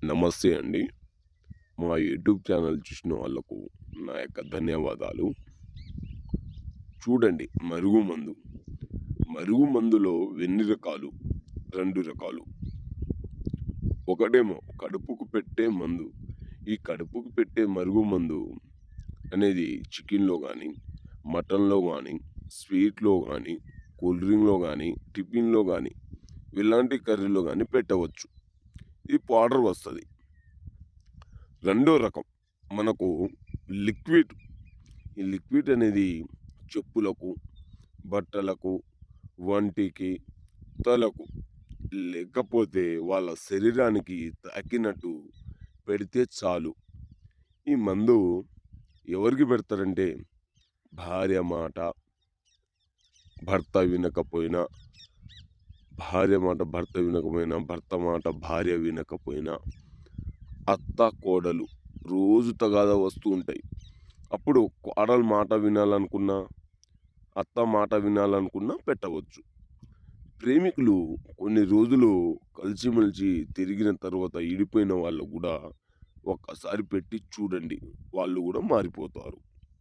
నమస్తే అండి. మా యూట్యూబ్ ఛానల్ చూసిన వాళ్ళకు నా యొక్క ధన్యవాదాలు. చూడండి మరుగుమందు. మరుగుమందులో ఎన్ని రకాలు? 2 రకాలు. ఒకటేమో కడుపుకు పెట్టే మందు. ఈ కడుపుకు పెట్టే మరుగుమందు అనేది చికెన్‌లో గానీ, మటన్‌లో గానీ, స్వీట్‌లో గానీ, కూల్ డ్రింక్‌లో గానీ, టిఫిన్‌లో గానీ, ఇలాంటి కర్రీలో గానీ పెట్టవచ్చు. ఇది పౌడర్ వస్తది. రెండో రకం మనకు లిక్విడ్. ఈ లిక్విడ్ అనేది చెప్పులకు, బట్టలకు, వంటికి, తలకు లేకపోతే వాళ్ళ శరీరానికి తాకినట్టు పెడితే చాలు. ఈ మందు ఎవరికి పెడతారంటే భార్య మాట భర్త వినకపోయినా, భార్య మాట భర్త వినకపోయినా, భర్త మాట భార్య వినకపోయినా, అత్త కోడలు రోజు తగాదా వస్తూ ఉంటాయి. అప్పుడు కోడలు మాట వినాలనుకున్నా, అత్త మాట వినాలనుకున్నా పెట్టవచ్చు. ప్రేమికులు కొన్ని రోజులు కలిసిమెలిసి తిరిగిన తర్వాత ఇడిపోయిన వాళ్ళు గూడా ఒక్కసారి పెట్టి చూడండి. వాళ్ళు గూడా మారిపోతారు.